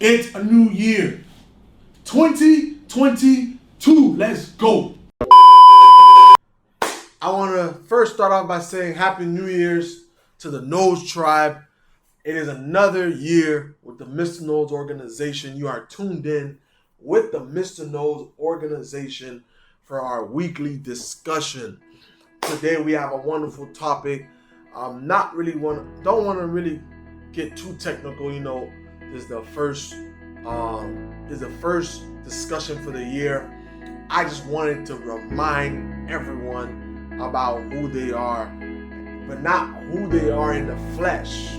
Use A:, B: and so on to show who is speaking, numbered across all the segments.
A: It's a new year. 2022. Let's go. I want to first start off by saying Happy New Year's to the Nolds tribe. It is another year with the MR.NOLDS organization. You are tuned in with the MR.NOLDS organization for our weekly discussion. Today we have a wonderful topic. Don't want to really get too technical. You know, this is the first discussion for the year. I just wanted to remind everyone about who they are, but not who they are in the flesh,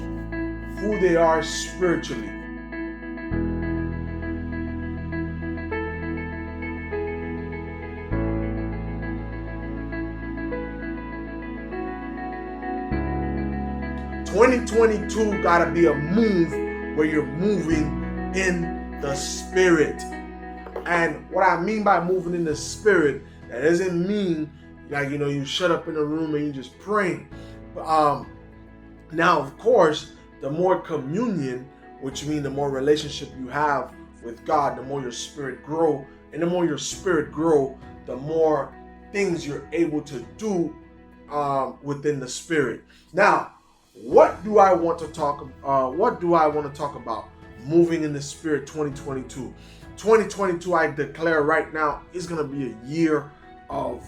A: who they are spiritually. (2022) gotta be a move where you're moving in the spirit. And what I mean by moving in the spirit, that doesn't mean like, you know, you shut up in a room and you just praying. Now, of course, the more communion, which means the more relationship you have with God, the more your spirit grow. And the more your spirit grow, the more things you're able to do within the spirit. Now, what do I want to talk about? Moving in the spirit 2022. 2022, I declare right now, is going to be a year of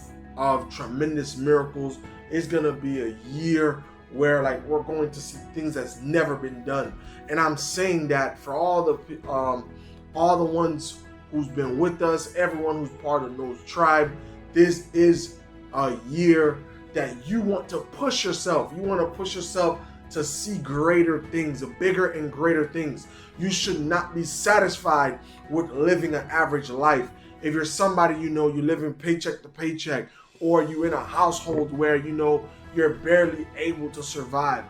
A: tremendous miracles. It's going to be a year where like we're going to see things that's never been done. And I'm saying that for all the ones who's been with us, everyone who's part of Nolds tribe, this is a year that you want to push yourself. You want to push yourself to see greater things, bigger and greater things. You should not be satisfied with living an average life. If you're somebody, you know, you live in paycheck to paycheck, or you in a household where, you know, you're barely able to survive,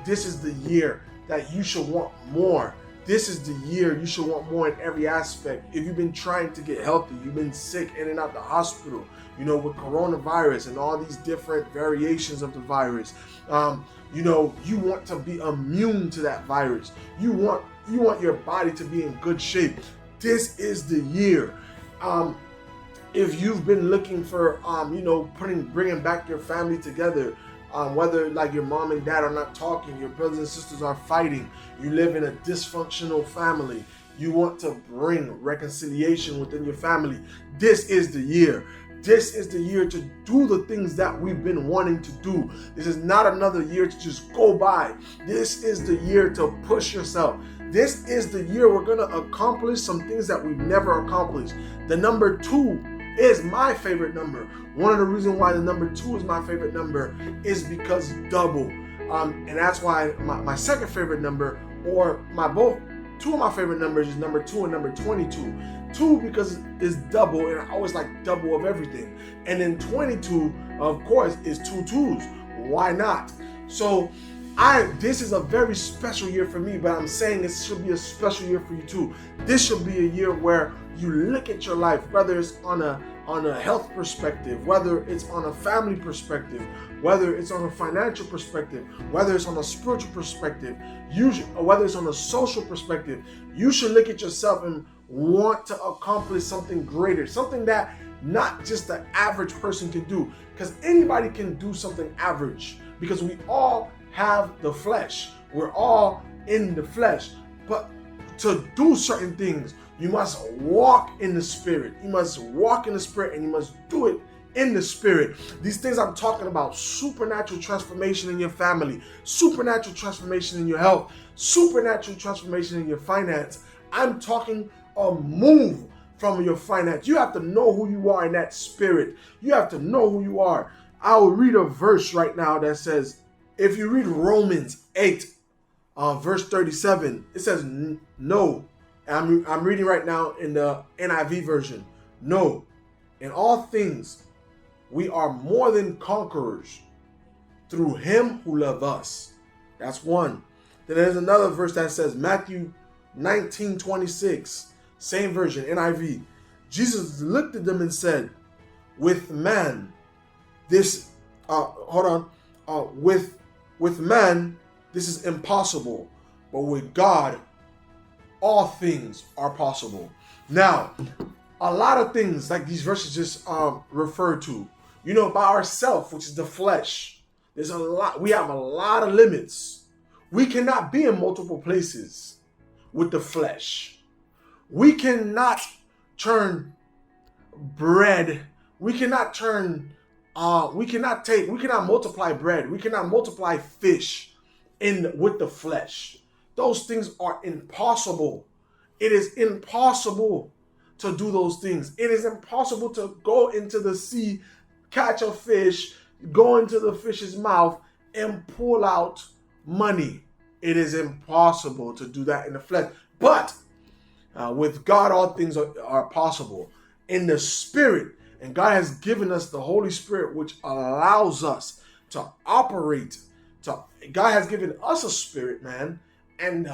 A: this is the year that you should want more. This is the year you should want more in every aspect. If you've been trying to get healthy, you've been sick in and out the hospital, you know, with coronavirus and all these different variations of the virus, you know, you want to be immune to that virus. You want your body to be in good shape. This is the year. If you've been looking for, you know, bringing back your family together, whether like your mom and dad are not talking, your brothers and sisters are fighting, you live in a dysfunctional family, you want to bring reconciliation within your family, this is the year. This is the year to do the things that we've been wanting to do. This is not another year to just go by. This is the year to push yourself. This is the year we're going to accomplish some things that we've never accomplished. The number 2 is my favorite number. One of the reasons why the number 2 is my favorite number is because double. And that's why my second favorite number, or two of my favorite numbers, is number 2 and number 22. 2 because it's double, and I always like double of everything. And then 22, of course, is 2 2s. Why not? So this is a very special year for me, but I'm saying it should be a special year for you too. This should be a year where you look at your life, whether it's on a health perspective, whether it's on a family perspective, whether it's on a financial perspective, whether it's on a spiritual perspective, whether it's on a social perspective. You should look at yourself and want to accomplish something greater, something that not just the average person can do, because anybody can do something average, because we all have the flesh. We're all in the flesh. But to do certain things, you must walk in the spirit. You must walk in the spirit, and you must do it in the spirit. These things I'm talking about: supernatural transformation in your family, supernatural transformation in your health, supernatural transformation in your finance. I'm talking a move from your finance. You have to know who you are in that spirit. You have to know who you are. I will read a verse right now that says, if you read Romans 8, verse 37, it says, no. And I'm reading right now in the NIV version. No, in all things, we are more than conquerors through him who loved us. That's one. Then there's another verse that says, Matthew 19:26, same version, NIV. Jesus looked at them and said, with man, with man, this is impossible, but with God, all things are possible. Now, a lot of things like these verses just refer to, by ourselves, which is the flesh. There's a lot. We have a lot of limits. We cannot be in multiple places with the flesh. We cannot turn bread. We cannot multiply bread. We cannot multiply fish with the flesh. Those things are impossible. It is impossible to do those things. It is impossible to go into the sea, catch a fish, go into the fish's mouth, and pull out money. It is impossible to do that in the flesh. But with God, all things are possible. In the spirit, and God has given us the Holy Spirit, which allows us to operate. God has given us a spirit, man, and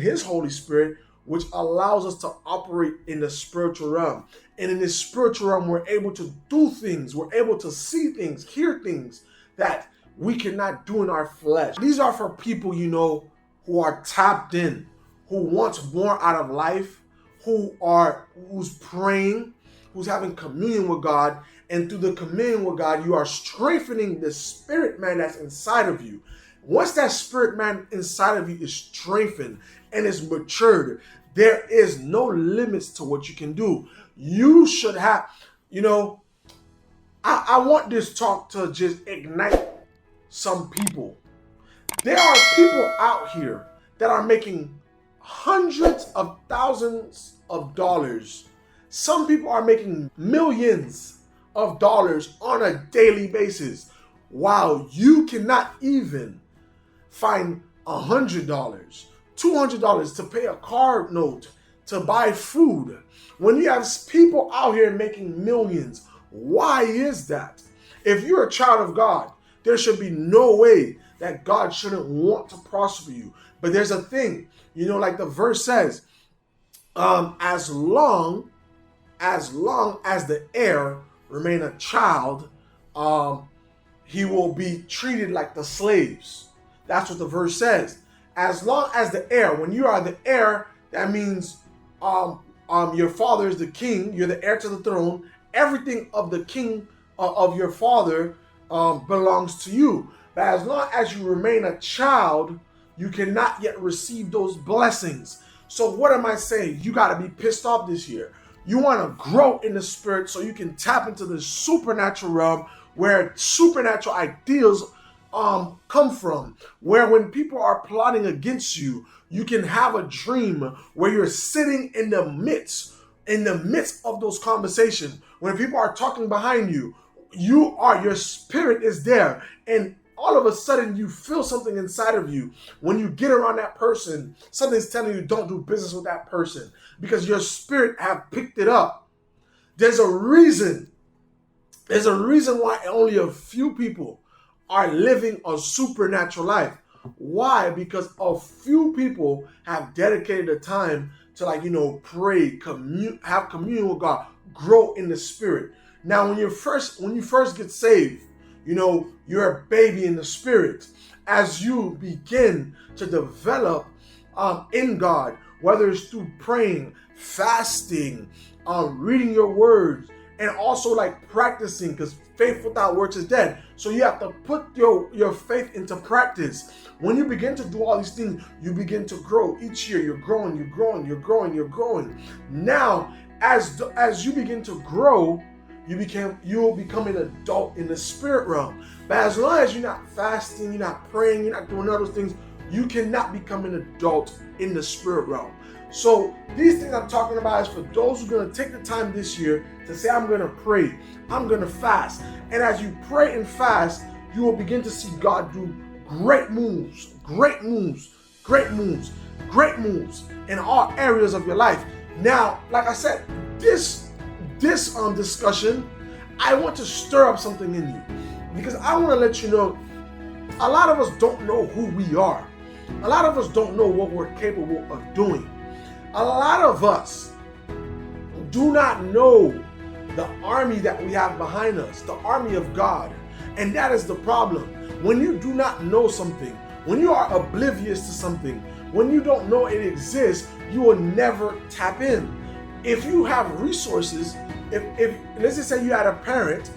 A: His Holy Spirit, which allows us to operate in the spiritual realm. And in this spiritual realm, we're able to do things. We're able to see things, hear things that we cannot do in our flesh. These are for people, who are tapped in, who wants more out of life, who's praying, who's having communion with God. And through the communion with God, you are strengthening the spirit man that's inside of you. Once that spirit man inside of you is strengthened and is matured, there is no limits to what you can do. You should have, I want this talk to just ignite some people. There are people out here that are making hundreds of thousands of dollars. Some people are making millions of dollars on a daily basis, while you cannot even find $100, $200 to pay a car note, to buy food. When you have people out here making millions, why is that? If you're a child of God, there should be no way that God shouldn't want to prosper you. But there's a thing, like the verse says, as long as the heir remain a child, he will be treated like the slaves. That's what the verse says. As long as the heir, when you are the heir, that means your father is the king, you're the heir to the throne. Everything of the king of your father belongs to you. But as long as you remain a child, you cannot yet receive those blessings. So what am I saying? You got to be pissed off this year. You want to grow in the spirit so you can tap into the supernatural realm where supernatural ideals come from. Where when people are plotting against you, you can have a dream where you're sitting in the midst of those conversations. When people are talking behind you, your spirit is there, and all of a sudden you feel something inside of you. When you get around that person, something's telling you don't do business with that person because your spirit have picked it up. There's a reason why only a few people are living a supernatural life. Why? Because a few people have dedicated the time to pray, have communion with God, grow in the spirit. Now, when you first get saved, you're a baby in the spirit. As you begin to develop in God, whether it's through praying, fasting, reading your words, and also practicing, because faith without works is dead. So you have to put your faith into practice. When you begin to do all these things, you begin to grow. Each year you're growing. Now, as you begin to grow, you will become an adult in the spirit realm. But as long as you're not fasting, you're not praying, you're not doing all those things, you cannot become an adult in the spirit realm. So these things I'm talking about is for those who are going to take the time this year to say, I'm going to pray, I'm going to fast. And as you pray and fast, you will begin to see God do great moves in all areas of your life. Now, like I said, this discussion, I want to stir up something in you, because I want to let you know, a lot of us don't know who we are. A lot of us don't know what we're capable of doing. A lot of us do not know the army that we have behind us, the army of God. And that is the problem. When you do not know something, when you are oblivious to something, when you don't know it exists, you will never tap in. If you have resources, if let's just say you had a parent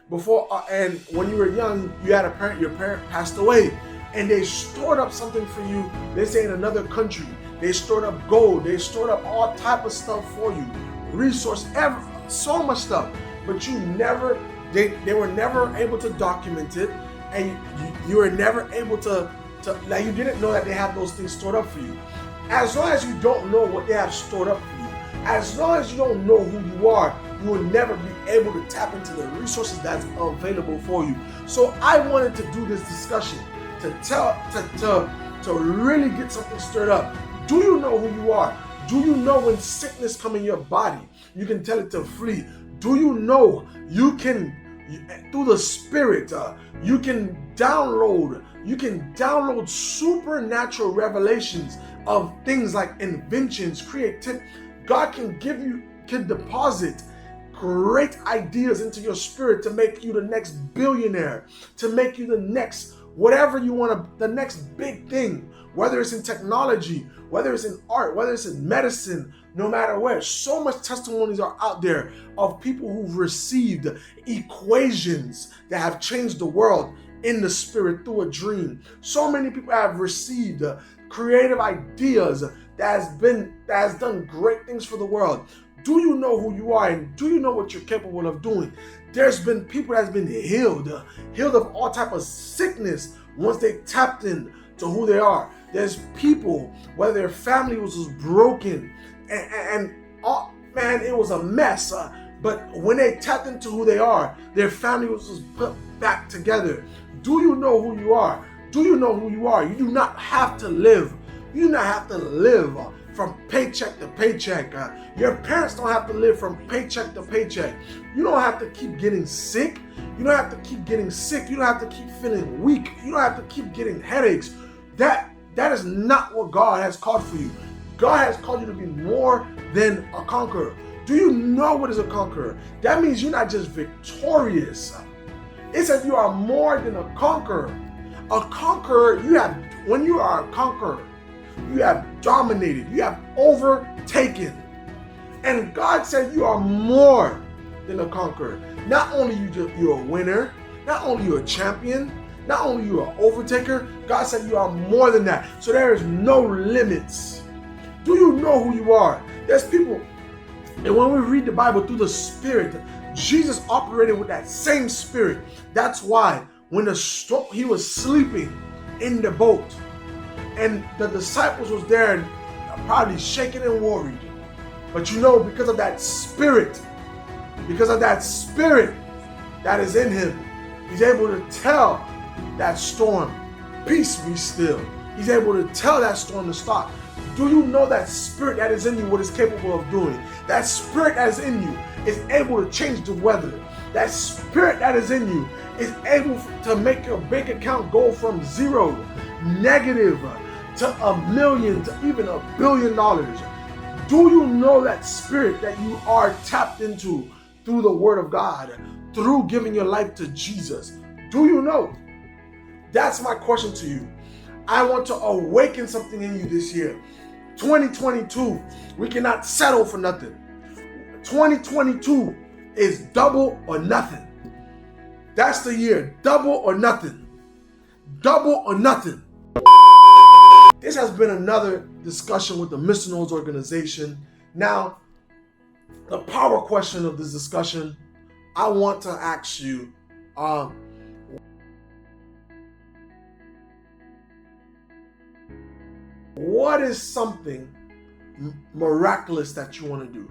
A: before, and when you were young, you had a parent, your parent passed away, and they stored up something for you, let's say in another country. They stored up gold, they stored up all type of stuff for you, so much stuff, but they were never able to document it, and you were never able to like, you didn't know that they had those things stored up for you. As long as you don't know what they have stored up for you, as long as you don't know who you are, you will never be able to tap into the resources that's available for you. So I wanted to do this discussion to really get something stirred up. Do you know who you are? Do you know when sickness comes in your body, you can tell it to flee? Do you know you can, through the Spirit, you can download supernatural revelations of things like inventions, creativity. God can deposit great ideas into your spirit to make you the next billionaire, to make you the next whatever you want to, the next big thing, whether it's in technology, whether it's in art, whether it's in medicine, no matter where. So much testimonies are out there of people who've received equations that have changed the world in the spirit through a dream. So many people have received creative ideas that has done great things for the world. Do you know who you are, and do you know what you're capable of doing? There's been people that's been healed of all type of sickness once they tapped in to who they are. There's people, whether their family was broken and oh, man, it was a mess. But when they tapped into who they are, their family was put back together. Do you know who you are? Do you know who you are? You do not have to live. You do not have to live from paycheck to paycheck. Your parents don't have to live from paycheck to paycheck. You don't have to keep getting sick. You don't have to keep getting sick. You don't have to keep feeling weak. You don't have to keep getting headaches. That is not what God has called for you. God has called you to be more than a conqueror. Do you know what is a conqueror? That means you're not just victorious. It says you are more than a conqueror. A conqueror, when you are a conqueror, you have dominated, you have overtaken. And God said you are more than a conqueror. Not only you're a winner, not only you're a champion, not only you're an overtaker, God said you are more than that. So there is no limits. Do you know who you are? There's people, and when we read the Bible through the Spirit, Jesus operated with that same Spirit. That's why when he was sleeping in the boat, and the disciples was there and probably shaking and worried. But you know, because of that spirit that is in him, he's able to tell that storm, peace be still. He's able to tell that storm to stop. Do you know that spirit that is in you, what it's capable of doing? That spirit that is in you is able to change the weather. That spirit that is in you is able to make your bank account go from zero, negative, to $1 million, to even $1 billion. Do you know that spirit that you are tapped into through the Word of God, through giving your life to Jesus? Do you know? That's my question to you. I want to awaken something in you this year. 2022, we cannot settle for nothing. 2022 is double or nothing. That's the year, double or nothing. Double or nothing. This has been another discussion with the MR.NOLDS organization. Now, the power question of this discussion, I want to ask you, what is something miraculous that you want to do?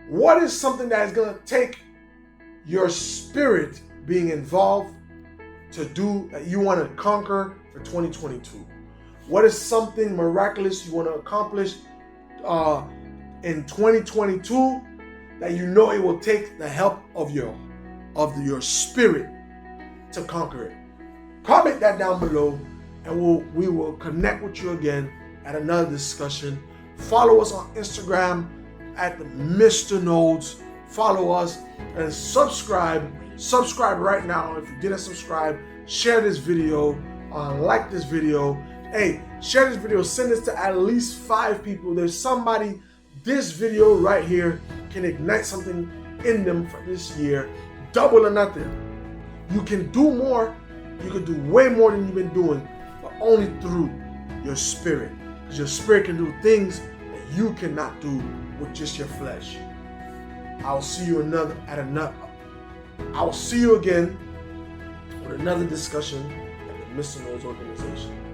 A: What is something that is going to take your spirit being involved to do that you want to conquer for 2022? What is something miraculous you want to accomplish in 2022 that you know it will take the help of your spirit to conquer it? Comment that down below, and we will connect with you again at another discussion. Follow us on Instagram at the MR.NOLDS. Follow us and subscribe. Subscribe right now if you didn't subscribe. Share this video, like this video, Hey, share this video. Send this to at least 5 people. There's somebody this video right here can ignite something in them for this year. Double or nothing. You can do more. You can do way more than you've been doing, but only through your spirit. Because your spirit can do things that you cannot do with just your flesh. I'll see you I will see you again with another discussion at the MR.NOLDS organization.